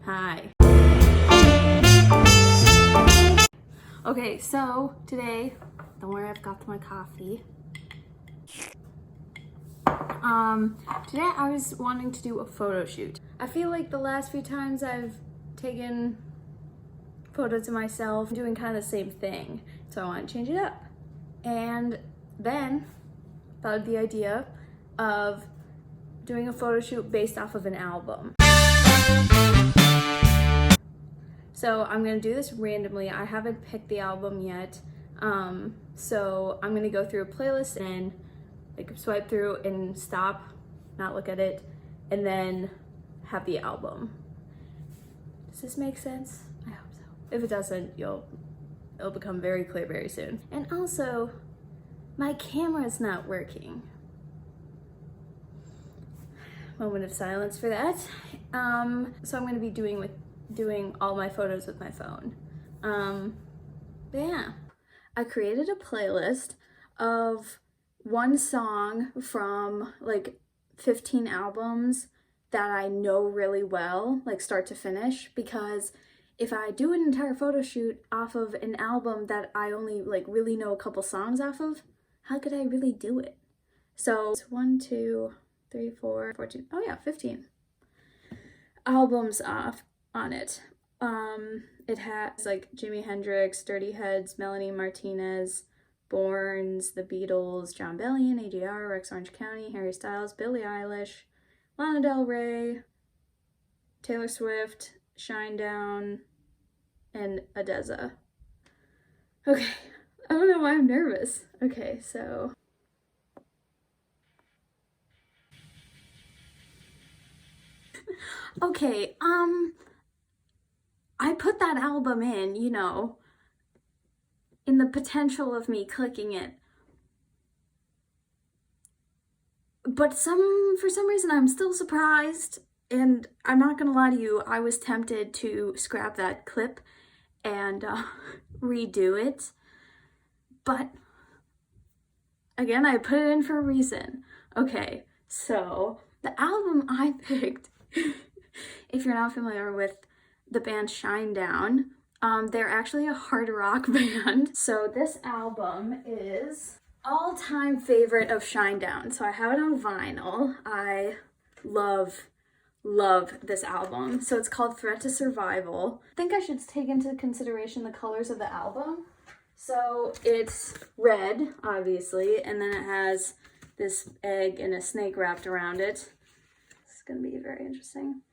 Hi. Okay, so today, don't worry, I've got my coffee. Today I was wanting to do a photo shoot. I feel like the last few times I've taken photos of myself doing kind of the same thing, so I want to change it up. And then thought of the idea of doing a photo shoot based off of an album. So I'm gonna do this randomly. I haven't picked the album yet. So I'm gonna go through a playlist and like swipe through and stop, not look at it, and then have the album. Does this make sense? I hope so. If it doesn't, it'll become very clear very soon. And also, my camera's not working. Moment of silence for that. So I'm gonna be doing all my photos with my phone. But yeah, I created a playlist of one song from like 15 albums that I know really well, like start to finish, because if I do an entire photo shoot off of an album that I only like really know a couple songs off of, how could I really do it? So it's 1, 2, 3, 4, 14, oh yeah, 15 albums off on it. It has like Jimi Hendrix, Dirty Heads, Melanie Martinez, Borns, The Beatles, John Bellion, AJR, Rex Orange County, Harry Styles, Billie Eilish, Lana Del Rey, Taylor Swift, Shinedown, and Adeza. Okay, I don't know why I'm nervous. Okay, so okay, I put that album in, you know, in the potential of me clicking it. But for some reason, I'm still surprised, and I'm not gonna lie to you, I was tempted to scrap that clip and redo it. But again, I put it in for a reason. Okay, so the album I picked, if you're not familiar with the band Shinedown, they're actually a hard rock band. So this album is all-time favorite of Shinedown. So I have it on vinyl. I love this album. So it's called Threat to Survival. I think I should take into consideration the colors of the album. So it's red, obviously, and then it has this egg and a snake wrapped around it. It's gonna be very interesting.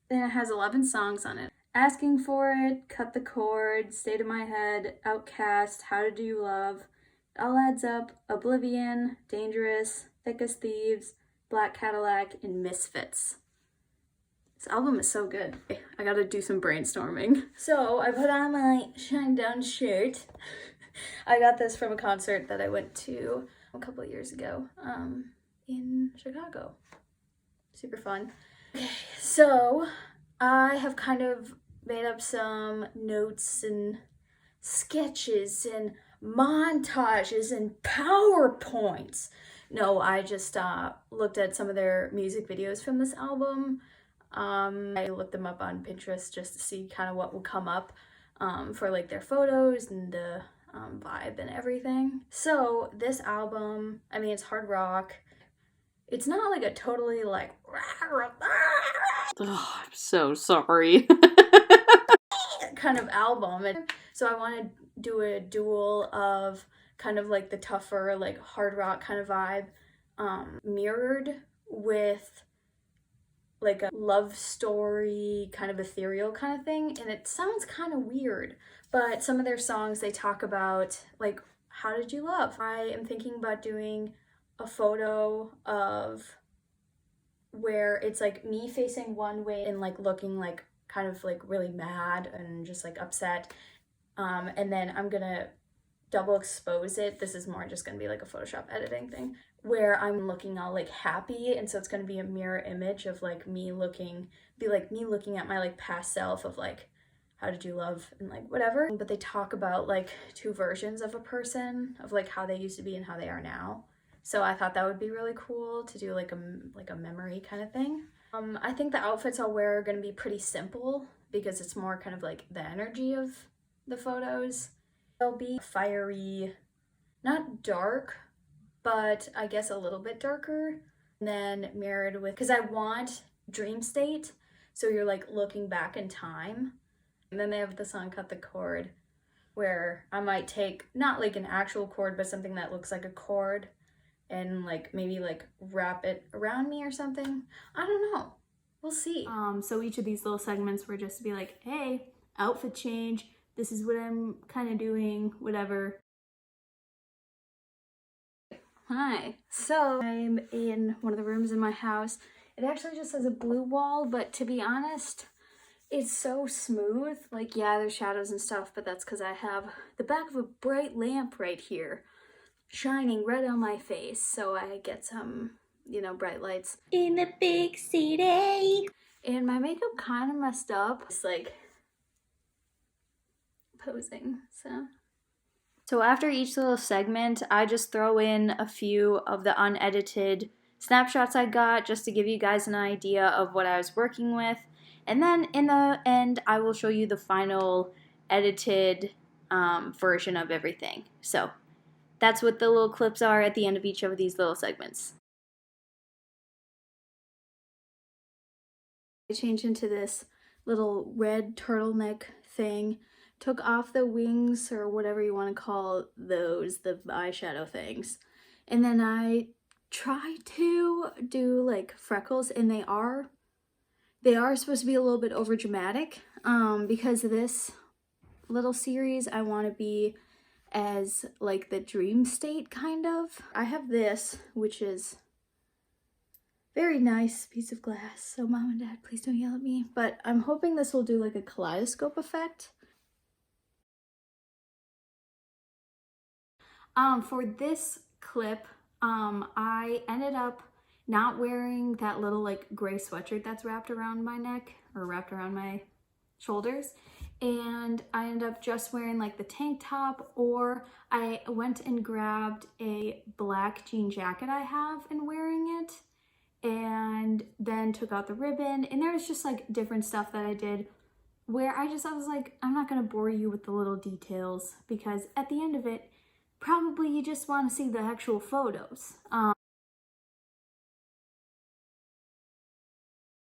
Then it has 11 songs on it. Asking For It, Cut the Cord, State of My Head, Outcast, How to Do Love, It All Adds Up, Oblivion, Dangerous, Thick as Thieves, Black Cadillac, and Misfits. This album is so good. I gotta do some brainstorming. So I put on my Shinedown shirt. I got this from a concert that I went to a couple of years ago in Chicago. Super fun. Okay, so I have kind of made up some notes and sketches and montages and PowerPoints. No, I just looked at some of their music videos from this album. I looked them up on Pinterest just to see kind of what would come up for like their photos and the vibe and everything. So this album, I mean, it's hard rock. It's not like a totally like Oh, I'm so sorry. kind of album. And so I want to do a duel of kind of like the tougher, like hard rock kind of vibe, mirrored with like a love story, kind of ethereal kind of thing. And it sounds kind of weird, but some of their songs, they talk about like, how did you love? I am thinking about doing a photo of where it's like me facing one way and like looking like kind of like really mad and just like upset. And then I'm gonna double expose it. This is more just gonna be like a Photoshop editing thing where I'm looking all like happy, and so it's gonna be a mirror image of like me looking at my like past self of like, how did you love and like whatever. But they talk about like two versions of a person, of like how they used to be and how they are now. So I thought that would be really cool to do like a memory kind of thing. I think the outfits I'll wear are gonna be pretty simple because it's more kind of like the energy of the photos. They'll be fiery, not dark, but I guess a little bit darker. And then mirrored with, because I want dream state, so you're like looking back in time. And then they have the song Cut the Cord, where I might take not like an actual cord, but something that looks like a cord and like maybe like wrap it around me or something. I don't know. We'll see. So each of these little segments were just to be like, hey, outfit change. This is what I'm kind of doing, whatever. Hi. So I'm in one of the rooms in my house. It actually just has a blue wall, but to be honest, it's so smooth. Like, yeah, there's shadows and stuff, but that's because I have the back of a bright lamp right here shining right on my face, so I get some, you know, bright lights. In the big city. And my makeup kind of messed up. It's like posing, so. So after each little segment, I just throw in a few of the unedited snapshots I got just to give you guys an idea of what I was working with. And then in the end, I will show you the final edited version of everything. So that's what the little clips are at the end of each of these little segments. I changed into this little red turtleneck thing, took off the wings or whatever you want to call those, the eyeshadow things. And then I tried to do like freckles, and they are supposed to be a little bit over dramatic because this little series I want to be as like the dream state kind of. I have this, which is very nice piece of glass, so mom and dad, please don't yell at me. But I'm hoping this will do like a kaleidoscope effect. For this clip, I ended up not wearing that little like gray sweatshirt that's wrapped around my neck or wrapped around my shoulders. And I ended up just wearing like the tank top, or I went and grabbed a black jean jacket I have and wearing it, and then took out the ribbon. And there was just like different stuff that I did where I was like, I'm not gonna bore you with the little details because at the end of it, probably you just want to see the actual photos.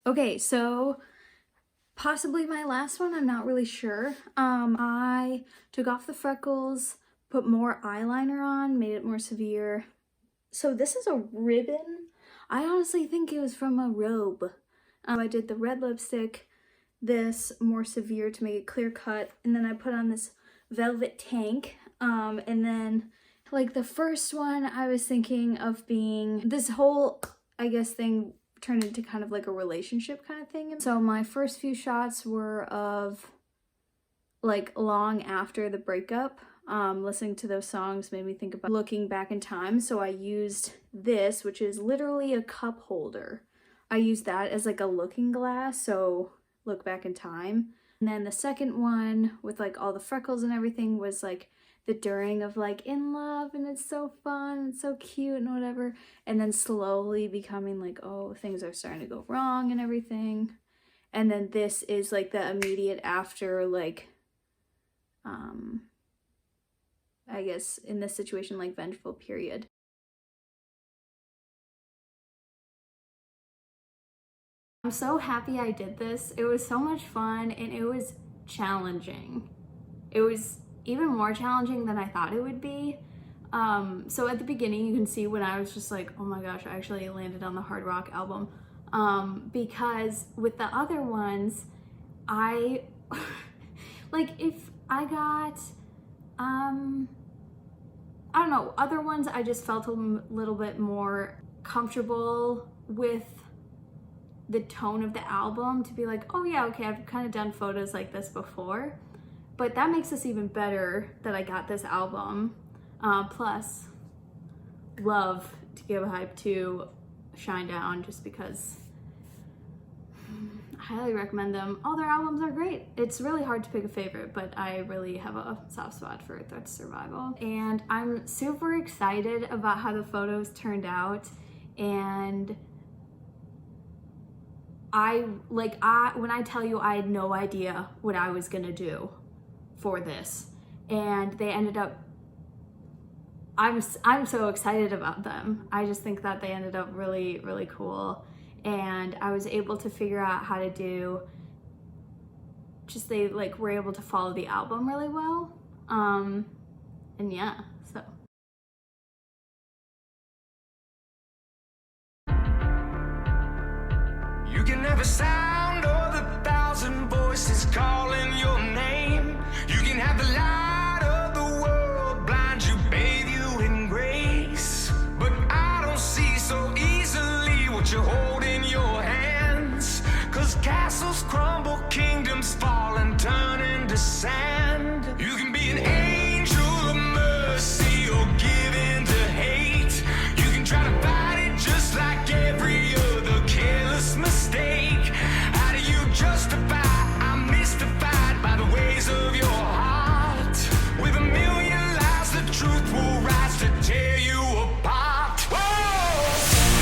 Okay, so possibly my last one, I'm not really sure. I took off the freckles, put more eyeliner on, made it more severe. So this is a ribbon. I honestly think it was from a robe. I did the red lipstick, this more severe to make it clear cut, and then I put on this velvet tank. And then like the first one I was thinking of being this whole, I guess, thing turned into kind of like a relationship kind of thing. So my first few shots were of like long after the breakup. Listening to those songs made me think about looking back in time. So I used this, which is literally a cup holder. I used that as like a looking glass, so look back in time. And then the second one with like all the freckles and everything was like the during of like in love and it's so fun, it's so cute and whatever. And then slowly becoming like, oh, things are starting to go wrong and everything. And then this is like the immediate after, like, I guess in this situation, like vengeful period. I'm so happy I did this. It was so much fun and it was challenging. It was even more challenging than I thought it would be. So at the beginning, you can see when I was just like, oh my gosh, I actually landed on the hard rock album. Because with the other ones, I, like if I got, I don't know, other ones I just felt a little bit more comfortable with the tone of the album to be like, oh yeah, okay, I've kind of done photos like this before. But that makes this even better that I got this album. Plus, love to give a hype to Shine Down just because I highly recommend them. All their albums are great. It's really hard to pick a favorite, but I really have a soft spot for Threat to Survival. And I'm super excited about how the photos turned out. And when I tell you I had no idea what I was gonna do for this, and they ended up, I'm so excited about them. I just think that they ended up really, really cool, and I was able to figure out how to do, just they like were able to follow the album really well, and yeah, so. You can have a sound of 1,000 voices calling your name. You can have the light of the world blind you, bathe you in grace. But I don't see so easily what you hold in your hands. 'Cause castles crumble, kingdoms fall and turn into sand. You can be an angel of mercy or give in to hate. You can try to fight it just like every other careless mistake. How do you justify? I'm mystified by the ways of your heart. With a million lies, the truth will rise to tear you apart. Whoa!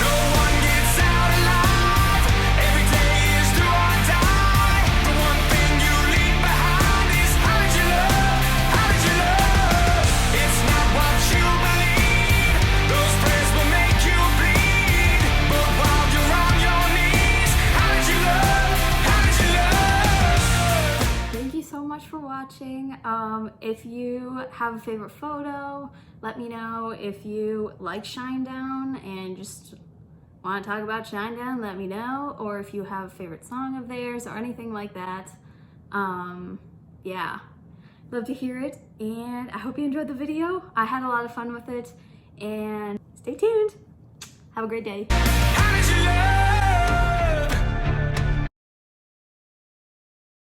No one gets out alive. Every day is do or die. The one thing you leave behind is how did you love? How did you love? It's not what you believe. Those prayers will make you bleed. But while you're on your knees, how did you love? How did you love? Thank you so much for watching. If you have a favorite photo, let me know. If you like Shinedown and just want to talk about Shinedown, let me know. Or if you have a favorite song of theirs or anything like that. Yeah, love to hear it. And I hope you enjoyed the video. I had a lot of fun with it. And stay tuned. Have a great day. How did you love?